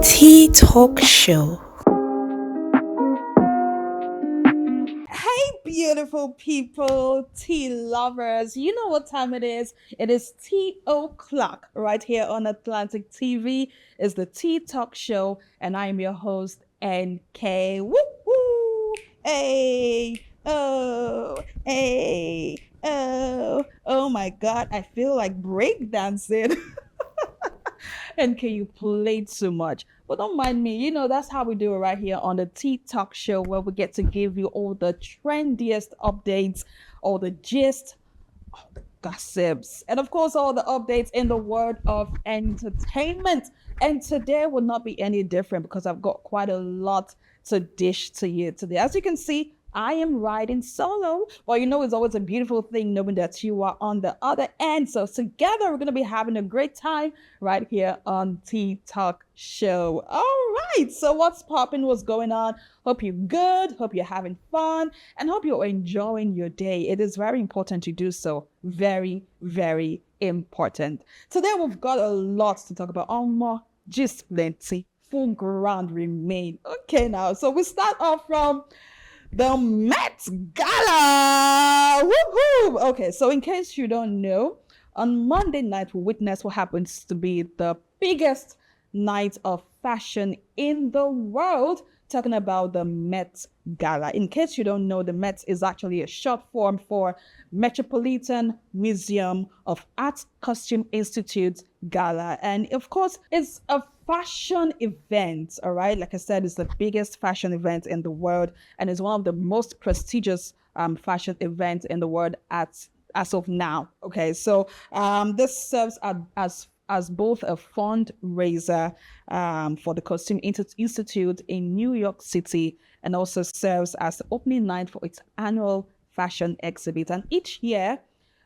Teatok Show. Hey, beautiful people, tea lovers. You know what time it is? It is tea o'clock right here on Atlantic TV. It's the Teatok Show, and I'm your host, NK. Woo woo! Hey, oh, hey, oh. Oh my God, I feel like breakdancing. And can you play too much? But don't mind me. You know, that's how we do it right here on the Teatok Show, where we get to give you all the trendiest updates, all the gist, all the gossips, and of course, all the updates in the world of entertainment. And today will not be any different because I've got quite a lot to dish to you today. As you can see, I am riding solo. Well, you know, it's always a beautiful thing knowing that you are on the other end. So together, we're going to be having a great time right here on Talk Show. All right. So what's popping? What's going on? Hope you're good. Hope you're having fun and hope you're enjoying your day. It is very important to do so. Very, very important. Today, we've got a lot to talk about. More, just plenty. Full ground remain. Okay, now. So we start off from the Met Gala. Woohoo! Okay, so in case you don't know, on Monday night we witnessed what happens to be the biggest night of fashion in the world. Talking about the Met Gala. In case you don't know, the Met is actually a short form for Metropolitan Museum of Art Costume Institute Gala. And of course, it's a fashion event, all right? Like I said, it's the biggest fashion event in the world, and it's one of the most prestigious fashion events in the world as of now. Okay, so this serves as both a fundraiser for the Costume Institute in New York City, and also serves as the opening night for its annual fashion exhibit. And each year,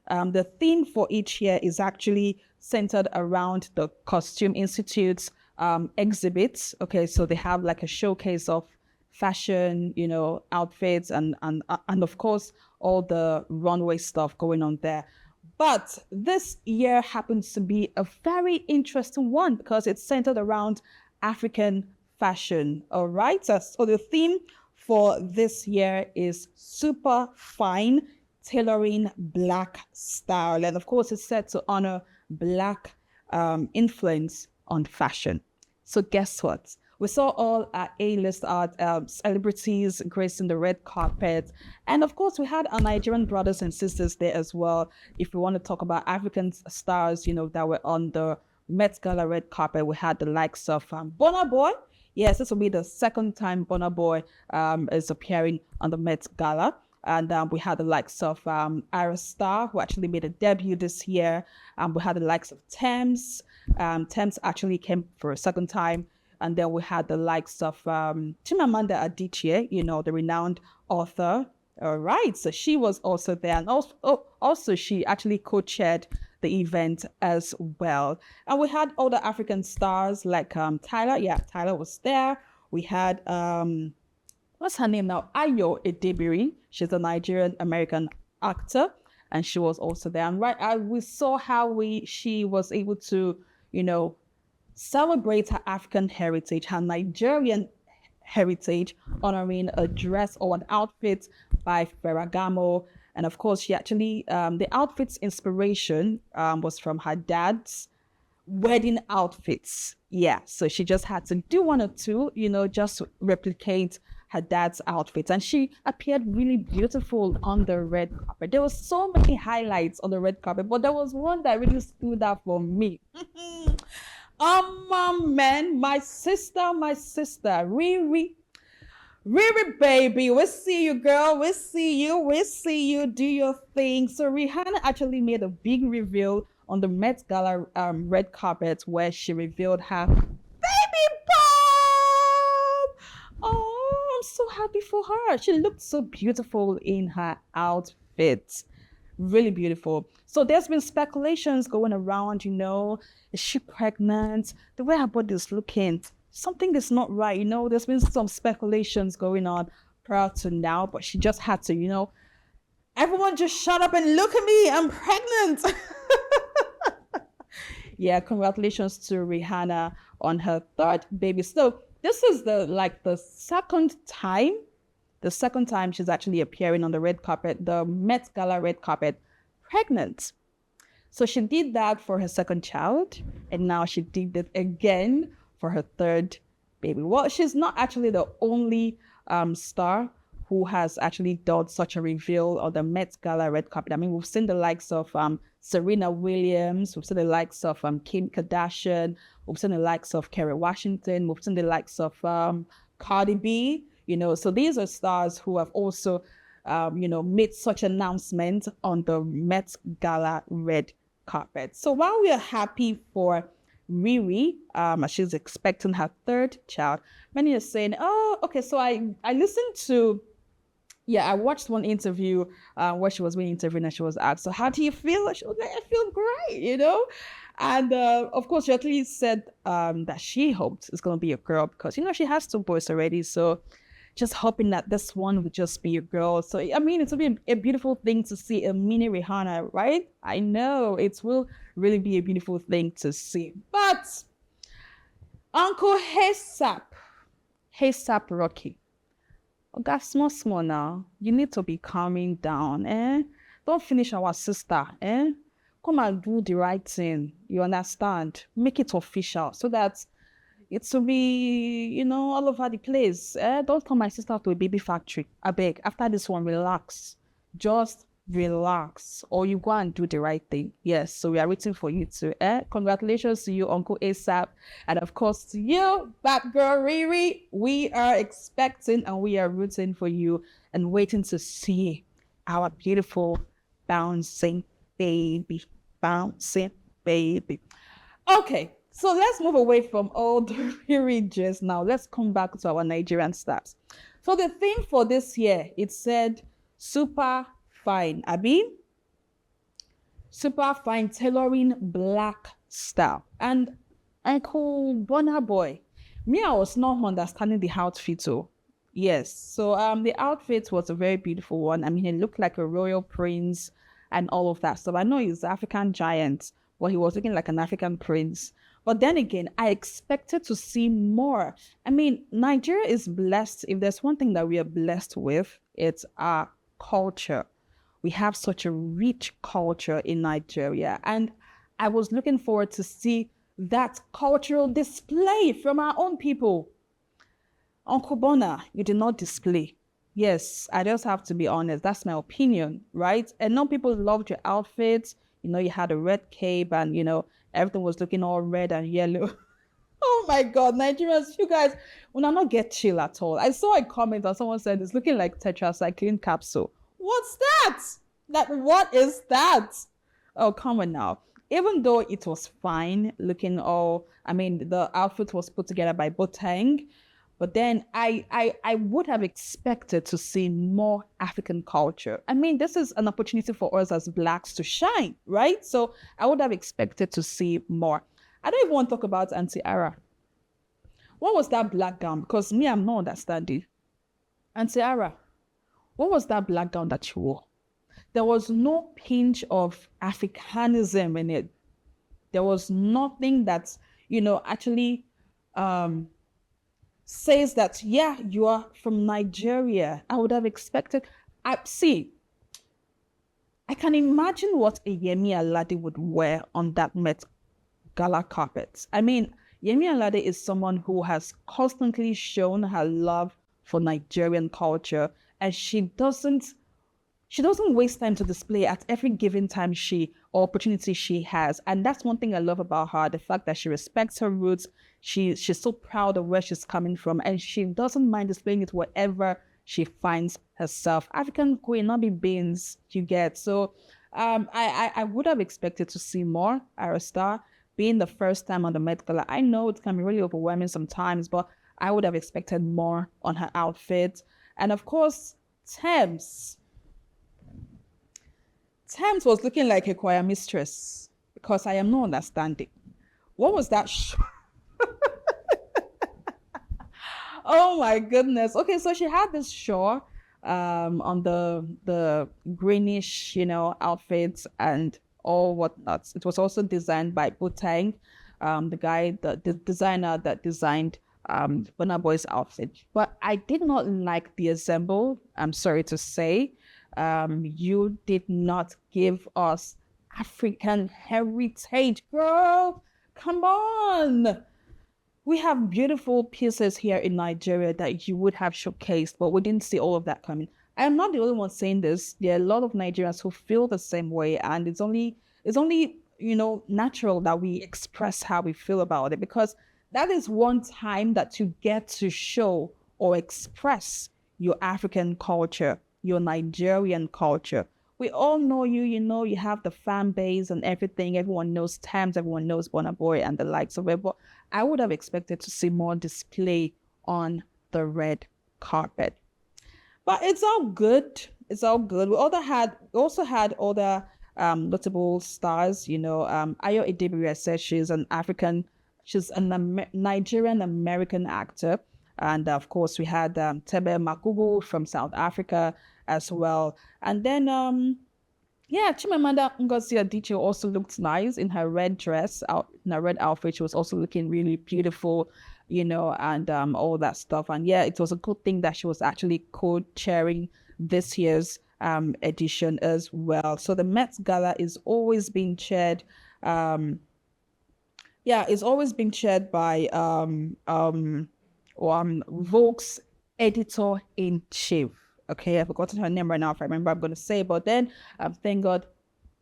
the theme for each year is actually centered around the Costume Institute's exhibits. Okay, so they have like a showcase of fashion, you know, outfits, and of course all the runway stuff going on there. But this year happens to be a very interesting one because it's centered around African fashion. All right, so the theme for this year is super fine tailoring black style, and of course it's set to honor black influence on fashion. So guess what? We saw all our A-list art celebrities gracing the red carpet. And of course, we had our Nigerian brothers and sisters there as well. If we want to talk about African stars, you know, that were on the Met Gala red carpet, we had the likes of Burna Boy. Yes, this will be the second time Burna Boy is appearing on the Met Gala. And we had the likes of Ira Star, who actually made a debut this year. We had the likes of Thames. Thames actually came for a second time. And then we had the likes of Chimamanda Adichie, you know, the renowned author. All right, so she was also there. And also she actually co-chaired the event as well. And we had other African stars like Tyler. Yeah, Tyler was there. We had what's her name now? Ayo Edebiri. She's a Nigerian American actor, and she was also there. And we saw how she was able to, you know, celebrate her African heritage, her Nigerian heritage, honoring a dress or an outfit by Ferragamo. And of course, she actually the outfit's inspiration was from her dad's wedding outfits. Yeah, so she just had to do one or two, you know, just replicate her dad's outfits, and she appeared really beautiful on the red carpet. There was so many highlights on the red carpet, but there was one that really stood out for me. Man, my sister, Riri, baby, we see you, girl. We see you. Do your thing. So Rihanna actually made a big reveal on the Met Gala red carpet where she revealed her baby bump. Oh, I'm so happy for her. She looked so beautiful in her outfit. Really beautiful. So there's been speculations going around, you know, is she pregnant? The way her body is looking, something is not right, you know. There's been some speculations going on prior to now, but she just had to, you know, everyone just shut up and look at me, I'm pregnant. Yeah, congratulations to Rihanna on her third baby. So this is the second time she's actually appearing on the red carpet, the Met Gala red carpet, pregnant. So she did that for her second child, and now she did it again for her third baby. Well, she's not actually the only star who has actually done such a reveal on the Met Gala red carpet. I mean, we've seen the likes of Serena Williams, we've seen the likes of Kim Kardashian, we've seen the likes of Kerry Washington, we've seen the likes of Cardi B. So these are stars who have also made such announcements on the Met Gala red carpet. So while we are happy for Riri, as she's expecting her third child, many are saying, oh, okay, so I listened to, I watched one interview where she was being interviewed and she was asked, so how do you feel? She was like, I feel great, And of course, she actually said that she hoped it's going to be a girl because, she has two boys already. So just hoping that this one would just be a girl. So, I mean, it will be a beautiful thing to see a mini Rihanna, right? I know it will really be a beautiful thing to see. But Uncle Haysap Rocky, Oga, small now. You need to be calming down, eh? Don't finish our sister, eh? Come and do the right thing. You understand? Make it official so that it will be, all over the place. Don't turn my sister to a baby factory. I beg. After this one, relax. Just relax. Or you go and do the right thing. Yes, so we are waiting for you too. Congratulations to you, Uncle ASAP. And of course to you, bad girl Riri. We are expecting and we are rooting for you and waiting to see our beautiful bouncing baby. Bouncing baby. Okay. So let's move away from all the Riri just now. Let's come back to our Nigerian stars. So the theme for this year, it said super fine. Abi? Super fine tailoring black style. And Uncle Bonner Boy, me, I was not understanding the outfit too. Yes. So the outfit was a very beautiful one. I mean, he looked like a royal prince and all of that. So I know he's African giant, but he was looking like an African prince. But then again, I expected to see more. I mean, Nigeria is blessed. If there's one thing that we are blessed with, it's our culture. We have such a rich culture in Nigeria. And I was looking forward to see that cultural display from our own people. Uncle Bona, you did not display. Yes, I just have to be honest. That's my opinion, right? And now people loved your outfits. You had a red cape and, everything was looking all red and yellow. Oh my God, Nigerians, you guys will not get chill at all. I saw a comment and someone said it's looking like tetracycline capsule. What's that? What is that? Oh, come on now. Even though it was fine looking the outfit was put together by Boteng, but then I would have expected to see more African culture. I mean, this is an opportunity for us as Blacks to shine, right? So I would have expected to see more. I don't even want to talk about Auntie Ara. What was that black gown? Because me, I'm not understanding. Auntie Ara, what was that black gown that you wore? There was no pinch of Africanism in it. There was nothing that, actually says that, you are from Nigeria. I would have expected. I can imagine what a Yemi Alade would wear on that Met Gala carpet. I mean, Yemi Alade is someone who has constantly shown her love for Nigerian culture, and she doesn't waste time to display at every given time or opportunity she has. And that's one thing I love about her, the fact that she respects her roots. She's so proud of where she's coming from, and she doesn't mind displaying it wherever she finds herself. African queen, not be beans, you get. So I would have expected to see more Arasta being the first time on the Met Gala. I know it can be really overwhelming sometimes, but I would have expected more on her outfit. And of course, Thames was looking like a choir mistress because I am not understanding. What was that? Oh my goodness. Okay, so she had this shawl on the greenish, outfits and all whatnot. It was also designed by Boteng. the designer that designed Burna Boy's outfit. But I did not like the ensemble. I'm sorry to say. You did not give us African heritage, girl. Come on. We have beautiful pieces here in Nigeria that you would have showcased, but we didn't see all of that coming. I am not the only one saying this. There are a lot of Nigerians who feel the same way, and it's only natural that we express how we feel about it, because that is one time that you get to show or express your African culture, your Nigerian culture. We all know you, you have the fan base and everything. Everyone knows Thames, everyone knows Burna Boy and the likes of it. But I would have expected to see more display on the red carpet. But it's all good. It's all good. We also had other notable stars. Ayo Edebiri said she's a Nigerian American actor. And of course, we had Tebe Makubu from South Africa as well. And then, yeah, Chimamanda Ngozi Adichie also looked nice in her red dress, in her red outfit. She was also looking really beautiful, and all that stuff. And yeah, it was a good thing that she was actually co-chairing this year's edition as well. So the Met Gala is always being chaired. Yeah, it's always been chaired by Vogue's editor-in-chief. Okay, I've forgotten her name right now. If I remember, I'm going to say. But then, thank God,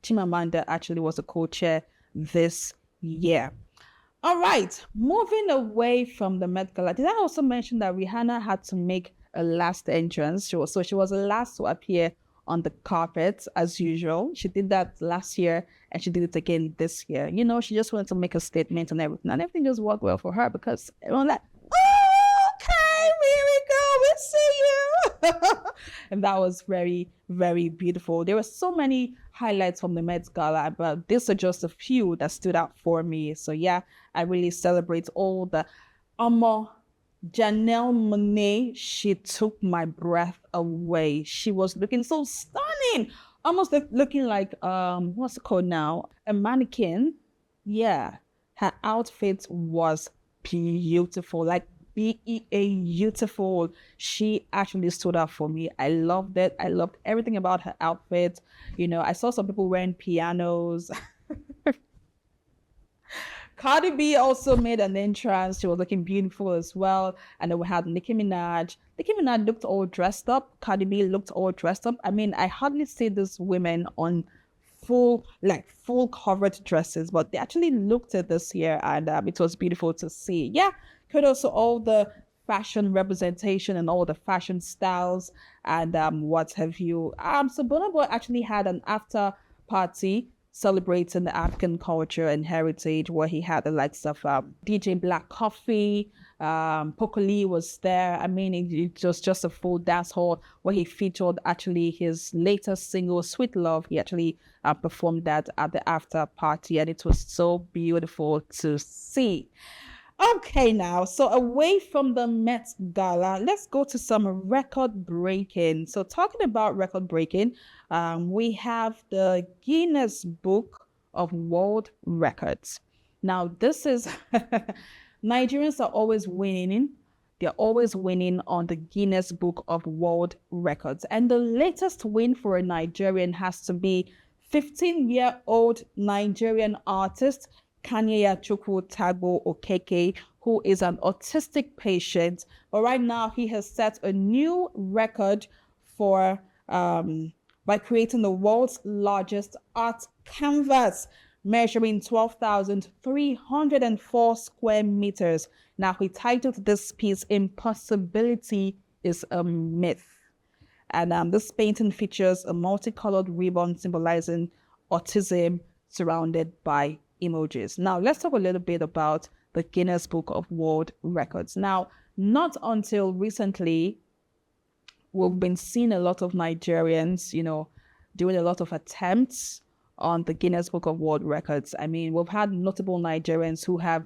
Chimamanda actually was a co-chair this year. All right, moving away from the Met Gala. Did I also mention that Rihanna had to make a last entrance? She was the last to appear on the carpet as usual. She did that last year and she did it again this year. She just wanted to make a statement and everything just worked well for her, because everyone like, okay, here we go, we see you. And that was very, very beautiful. There were so many highlights from the Met Gala, but these are just a few that stood out for me. So yeah, I really celebrate all the Janelle Monáe. She took my breath away. She was looking so stunning, almost looking like what's it called now? A mannequin. Yeah, her outfit was beautiful, like beautiful. She actually stood out for me. I loved it. I loved everything about her outfit. I saw some people wearing pianos. Cardi B also made an entrance. She was looking beautiful as well. And then we had Nicki Minaj. Nicki Minaj looked all dressed up. Cardi B looked all dressed up. I mean, I hardly see these women on full covered dresses, but they actually looked at this year, and it was beautiful to see. Yeah, kudos to all the fashion representation and all the fashion styles and what have you. So Burna Boy actually had an after party celebrating the African culture and heritage, where he had the likes of DJ Black Coffee, Pokoli was there. I mean, it was just a full dance hall where he featured actually his latest single, Sweet Love. He actually performed that at the after party, and it was so beautiful to see. Okay, now, so away from the Met Gala, let's go to some record breaking. So talking about record breaking, we have the Guinness Book of World Records. Now, this is Nigerians are always winning. They're always winning on the Guinness Book of World Records. And the latest win for a Nigerian has to be 15-year-old Nigerian artist Kanye Chukwu Tagbo Okeke, who is an autistic patient. But right now, he has set a new record for by creating the world's largest art canvas, measuring 12,304 square meters. Now, he titled this piece, "Impossibility is a Myth." And this painting features a multicolored ribbon symbolizing autism surrounded by emojis. Now, let's talk a little bit about the Guinness Book of World Records. Now, not until recently, we've been seeing a lot of Nigerians, doing a lot of attempts on the Guinness Book of World Records. I mean, we've had notable Nigerians who have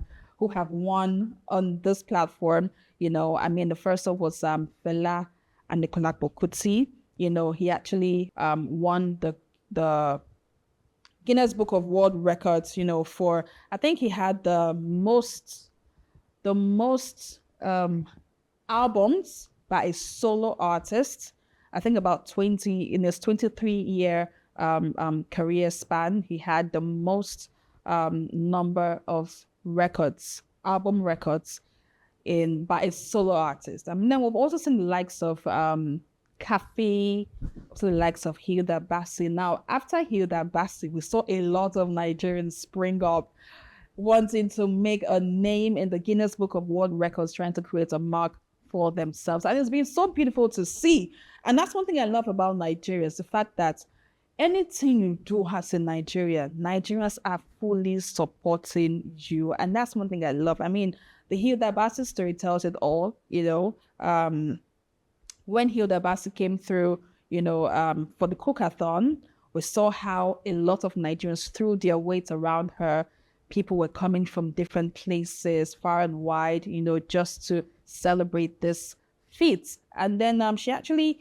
won on this platform. I mean, the first one was Fela Anikulapo Kuti. He actually won the Guinness Book of World Records, for, I think he had the most albums by a solo artist. I think about 20 in his 23-year career span. He had the most number of records, album records in by a solo artist. I mean, then we've also seen the likes of Cafe, also the likes of Hilda Bassi. Now, after Hilda Bassi, we saw a lot of Nigerians spring up wanting to make a name in the Guinness Book of World Records, trying to create a mark for themselves. And it's been so beautiful to see. And that's one thing I love about Nigeria, is the fact that anything you do as in Nigeria, Nigerians are fully supporting you. And that's one thing I love. I mean, the Hilda Bassi story tells it all, when Hilda Bassi came through, for the cookathon, we saw how a lot of Nigerians threw their weight around her. People were coming from different places, far and wide, just to celebrate this feat. And then she actually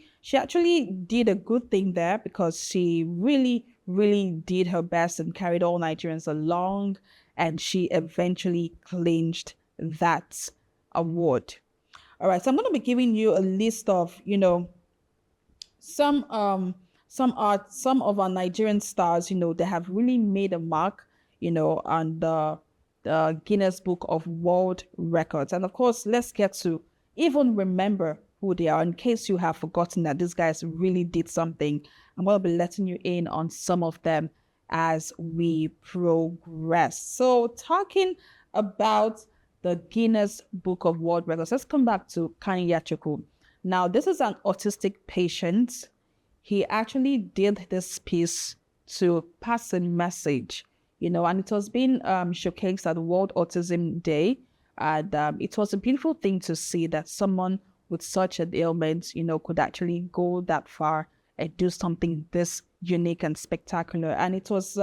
did a good thing there, because she really, really did her best and carried all Nigerians along. And she eventually clinched that award. All right, so I'm going to be giving you a list of, some some of our Nigerian stars, they have really made a mark, on the Guinness Book of World Records. And of course, let's get to even remember who they are, in case you have forgotten that these guys really did something. I'm going to be letting you in on some of them as we progress. So talking about the Guinness Book of World Records, let's come back to Kanyachukwu. Now, this is an autistic patient. He actually did this piece to pass a message, and it was being showcased at World Autism Day. And it was a beautiful thing to see that someone with such an ailment, could actually go that far and do something this unique and spectacular. And it was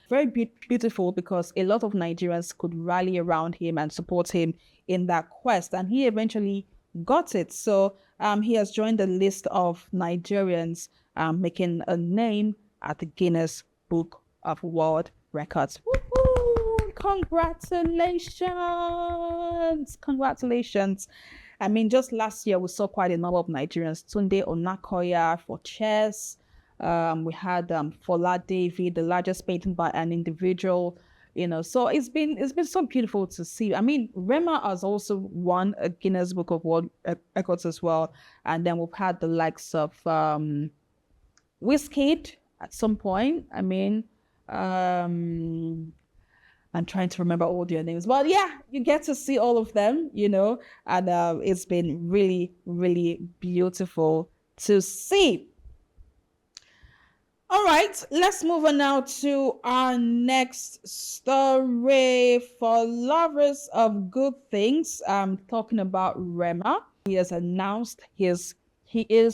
very beautiful, because a lot of Nigerians could rally around him and support him in that quest. And he eventually got it. So he has joined the list of Nigerians making a name at the Guinness Book of World Records. Woo-hoo! Congratulations! Congratulations. I mean, just last year, we saw quite a number of Nigerians. Tunde Onakoya for chess. We had Fola David, the largest painting by an individual. So it's been so beautiful to see. I mean, Rema has also won a Guinness Book of World Records as well. And then we've had the likes of Wizkid at some point. I mean, I'm trying to remember all their names, but yeah, you get to see all of them, and it's been really, really beautiful to see. All right, let's move on now to our next story. For lovers of good things, I'm talking about Rema. He has announced his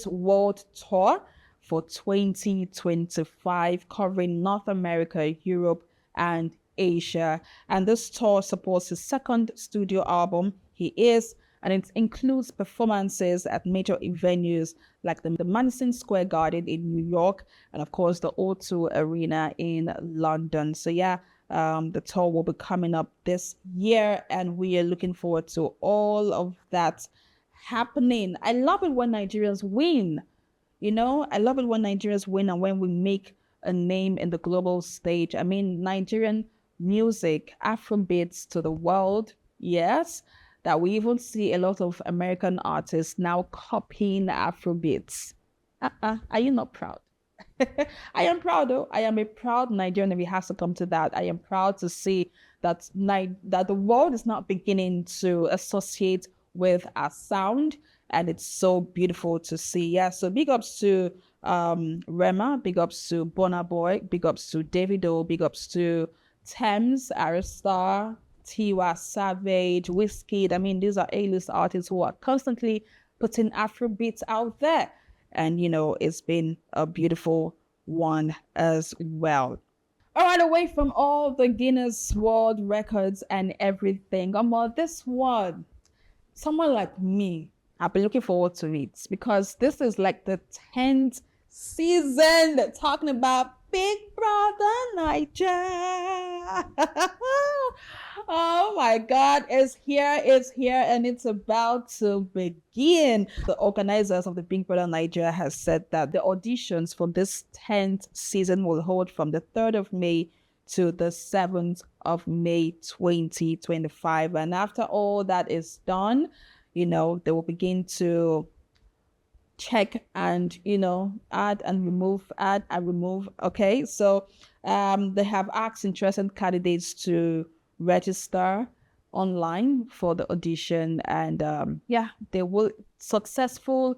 world tour for 2025, covering North America, Europe, and Asia. And this tour supports his second studio album, and it includes performances at major venues like the Madison Square Garden in New York, and of course the O2 Arena in London. So yeah, the tour will be coming up this year, and we are looking forward to all of that happening. I love it when Nigerians win. I love it when Nigerians win and when we make a name in the global stage. I mean, Nigerian music, Afrobeats to the world, yes, that we even see a lot of American artists now copying Afrobeats. Are you not proud? I am proud, though. I am a proud Nigerian if it has to come to that. I am proud to see that the world is not beginning to associate with our sound, and it's so beautiful to see. Yeah, so big ups to Rema, big ups to Burna Boy, big ups to Davido, big ups to Thames, Aristar, Tiwa Savage, Wizkid. I mean, these are A-list artists who are constantly putting Afrobeats out there. And, it's been a beautiful one as well. All right, away from all the Guinness World Records and everything, this one, someone like me, I've been looking forward to it, because this is like the 10th season talking about Big Brother Niger. Oh my God, it's here, and it's about to begin. The organizers of the Big Brother Niger has said that the auditions for this 10th season will hold from the 3rd of May to the 7th of May 2025. And after all that is done, they will begin to check and add and remove. Okay, so they have asked interested candidates to register online for the audition, and they will successful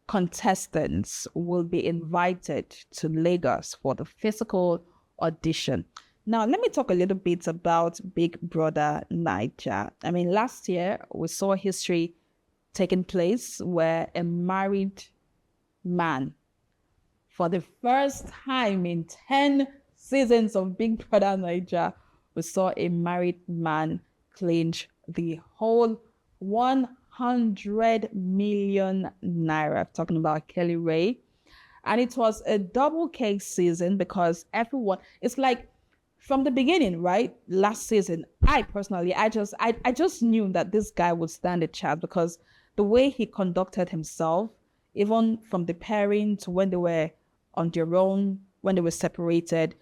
contestants will be invited to Lagos for the physical audition. Now, let me talk a little bit about Big Brother Niger. I mean, last year we saw history taking place where a married man, for the first time in 10 seasons of Big Brother Niger, we saw a married man clinch the whole 100 million naira. Talking about Kelly Ray. And it was a double case season because everyone, it's like from the beginning, right? Last season, I personally, I just knew that this guy would stand a chance because the way he conducted himself, even from the pairing to when they were on their own, when they were separated,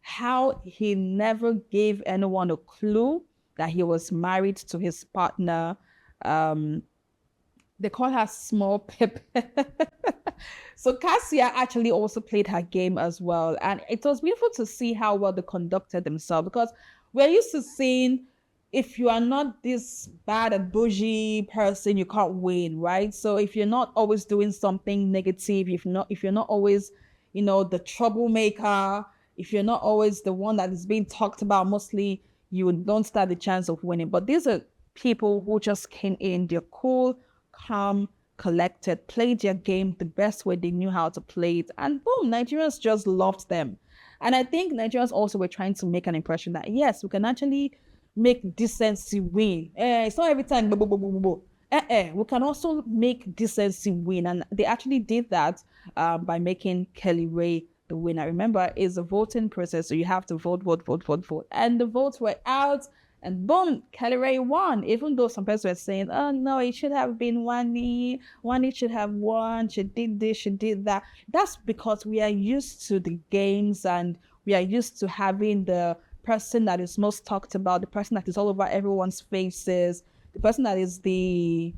how he never gave anyone a clue that he was married to his partner. They call her Small Pip. So Cassia actually also played her game as well. And it was beautiful to see how well they conducted themselves because we're used to seeing if you are not this bad and bougie person, you can't win, right? So if you're not always doing something negative, if you're not always, the troublemaker, if you're not always the one that is being talked about, mostly you don't stand the chance of winning. But these are people who just came in, they're cool, calm, collected, played their game the best way they knew how to play it, and boom, Nigerians just loved them. And I think Nigerians also were trying to make an impression that yes, we can actually make decency win. It's not every time. We can also make decency win, and they actually did that by making Kelly Ray the winner. Remember, it's a voting process, so you have to vote, and the votes were out. And boom, Kelly Ray won, even though some people were saying, oh no, it should have been Wani. Wani should have won. She did this, she did that. That's because we are used to the games and we are used to having the person that is most talked about, the person that is all over everyone's faces, the person that is I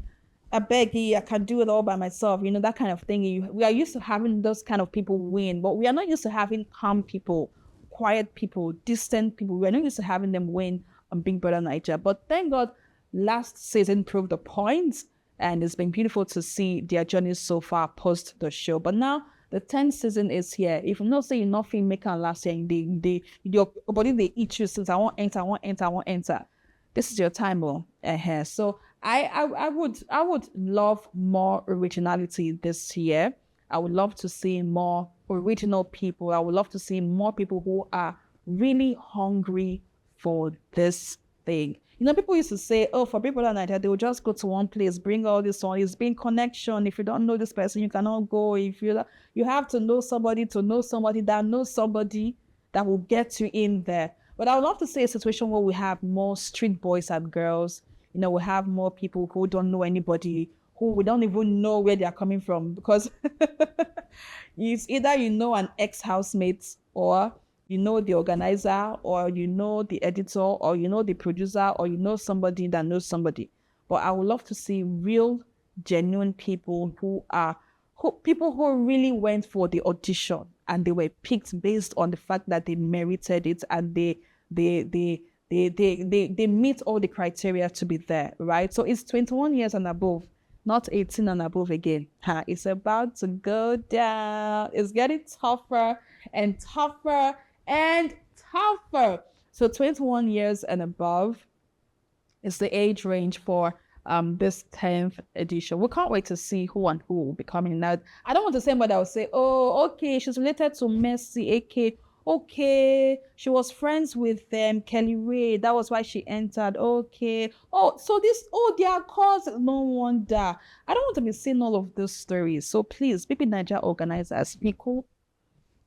beg you, I can do it all by myself, that kind of thing. We are used to having those kind of people win, but we are not used to having calm people, quiet people, distant people. We're not used to having them win on Big Brother Niger. But thank God, last season proved the point, and it's been beautiful to see their journey so far post the show. But now the 10th season is here. If you not say you're not making last year, your body they eat you since I want enter. This is your time, So I would love more originality this year. I would love to see more original people. I would love to see more people who are really hungry for this thing. People used to say, oh, for people that night, they will just go to one place, bring all this on. It's being connection. If you don't know this person, you cannot go. If you have to know somebody that knows somebody that will get you in there. But I would love to see a situation where we have more street boys and girls. We have more people who don't know anybody, who we don't even know where they are coming from, because it's either an ex-housemate, or the organizer, or the editor, or the producer, or somebody that knows somebody. But I would love to see real, genuine people who really went for the audition and they were picked based on the fact that they merited it and they meet all the criteria to be there, right? So it's 21 years and above, not 18 and above again. It's about to go down. It's getting tougher and tougher and tougher. So 21 years and above is the age range for this 10th edition. We can't wait to see who and who will be coming out. I don't want to say, but I will say, oh, okay, she's related to Messi, aka okay, she was friends with Kelly Ray. That was why she entered. Okay. Oh, so they are cousins. No wonder. I don't want to be seeing all of those stories. So please, Baby Niger organizers, be cool.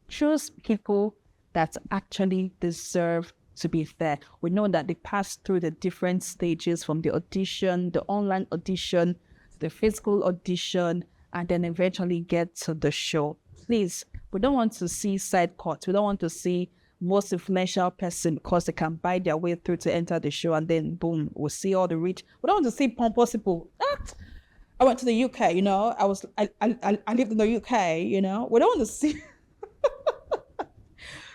Choose people that actually deserve to be there. We know that they pass through the different stages from the audition, the online audition, the physical audition, and then eventually get to the show. Please, we don't want to see side cuts. We don't want to see most influential person because they can buy their way through to enter the show and then boom, we'll see all the rich. We don't want to see pompous people. I went to the UK, I lived in the UK, We don't want to see.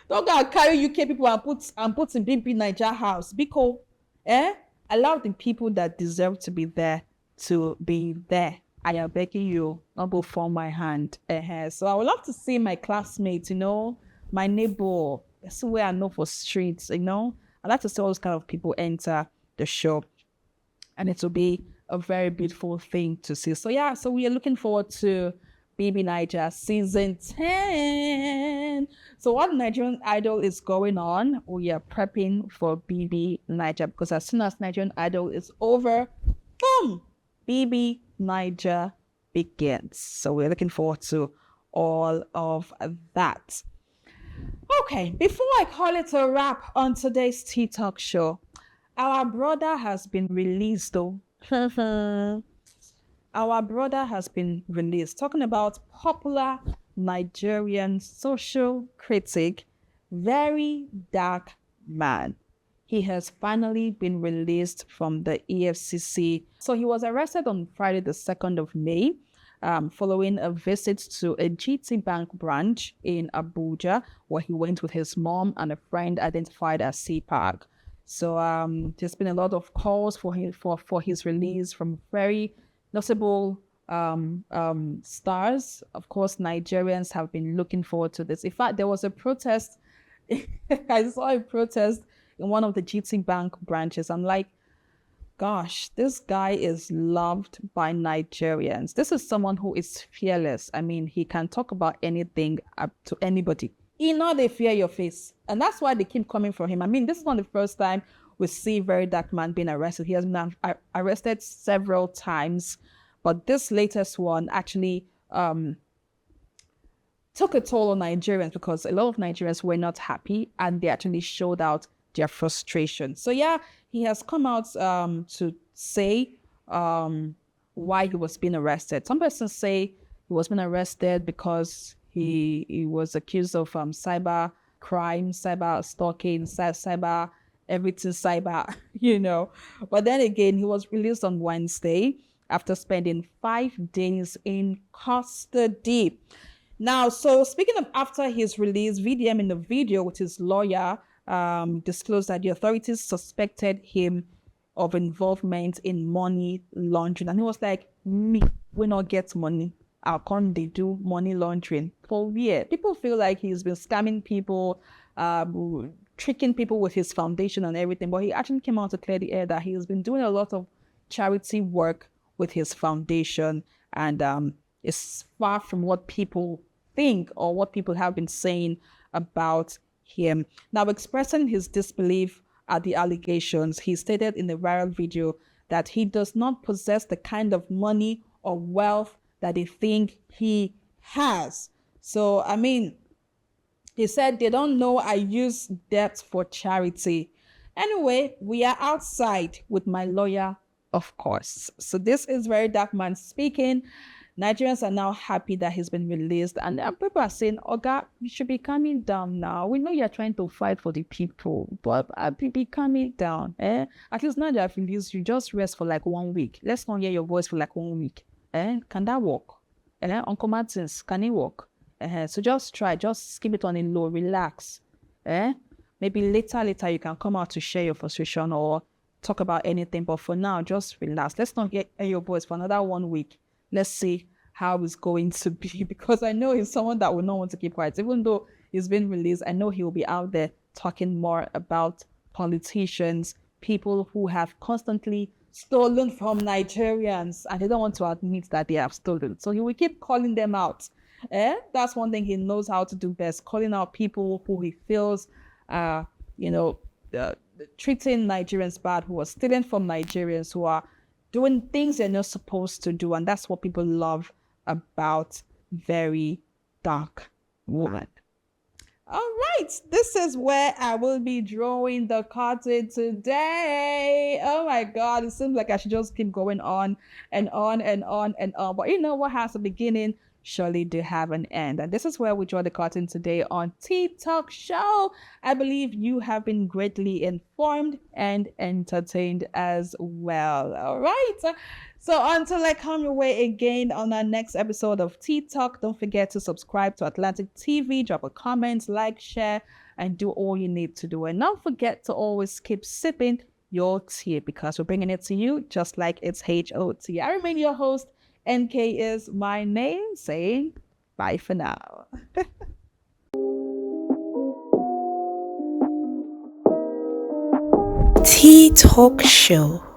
Don't go and carry UK people and put in big Niger house because allow the people that deserve to be there to be there. I am begging you, not go form my hand. So I would love to see my classmates, my neighbor. That's where I know for streets, I'd like to see all those kind of people enter the show. And it will be a very beautiful thing to see. So yeah, so we are looking forward to BB Niger season 10. So what Nigerian Idol is going on, we are prepping for BB Niger because as soon as Nigerian Idol is over, boom, BB Niger begins. So we're looking forward to all of that. Okay, before I call it a wrap on today's Teatok Show, our brother has been released though. Our brother has been released, talking about popular Nigerian social critic, very dark man. He has finally been released from the EFCC. So he was arrested on Friday, the 2nd of May, following a visit to a GT Bank branch in Abuja, where he went with his mom and a friend identified as CPAG. So there's been a lot of calls for his release from very notable stars. Of course, Nigerians have been looking forward to this. In fact, there was a protest. I saw a protest in one of the GT Bank branches. I'm like, gosh, this guy is loved by Nigerians. This is someone who is fearless. I mean, he can talk about anything up to anybody. They fear your face. And that's why they keep coming for him. I mean, this is not the first time we see very dark man being arrested. He has been arrested several times. But this latest one actually took a toll on Nigerians because a lot of Nigerians were not happy and they actually showed out their frustration. So yeah, he has come out to say why he was being arrested. Some persons say he was being arrested because he was accused of cyber crime, cyber stalking, cyber everything cyber, But then again, he was released on Wednesday after spending 5 days in custody. Now, so speaking of after his release, VDM in the video with his lawyer disclosed that the authorities suspected him of involvement in money laundering. And he was like, me, we not get money. How come they do money laundering? For years, people feel like he's been scamming people, tricking people with his foundation and everything. But he actually came out to clear the air that he has been doing a lot of charity work with his foundation. And it's far from what people think or what people have been saying about him. Now, expressing his disbelief at the allegations, he stated in the viral video that he does not possess the kind of money or wealth that they think he has. So, I mean, he said they don't know I use debt for charity. Anyway, we are outside with my lawyer, of course. So this is very dark man speaking. Nigerians are now happy that he's been released, and people are saying, Oga, you should be calming down now. We know you're trying to fight for the people, but be calming down. At least now that I've released you, just rest for like 1 week. Let's not hear your voice for like 1 week. Can that work? Uncle Martins, can it work? So just try, just keep it on a low, relax. Maybe later you can come out to share your frustration or talk about anything, but for now, just relax. Let's not hear your voice for another 1 week. Let's see how it's going to be, because I know he's someone that will not want to keep quiet. Even though he's been released, I know he will be out there talking more about politicians, people who have constantly stolen from Nigerians and they don't want to admit that they have stolen. So he will keep calling them out. That's one thing he knows how to do best, calling out people who he feels treating Nigerians bad, who are stealing from Nigerians, who are doing things they're not supposed to do. And that's what people love about very dark woman. All right, this is where I will be drawing the curtain today. Oh my God, it seems like I should just keep going on and on and on and on. But you know what has a beginning surely do have an end. And this is where we draw the curtain today on Teatok Show. I believe you have been greatly informed and entertained as well. All right. So until I come your way again on our next episode of Tea Talk, don't forget to subscribe to Atlantic TV, drop a comment, like, share, and do all you need to do. And don't forget to always keep sipping your tea because we're bringing it to you just like it's HOT. I remain your host. NK is my name, saying bye for now. Teatok Show.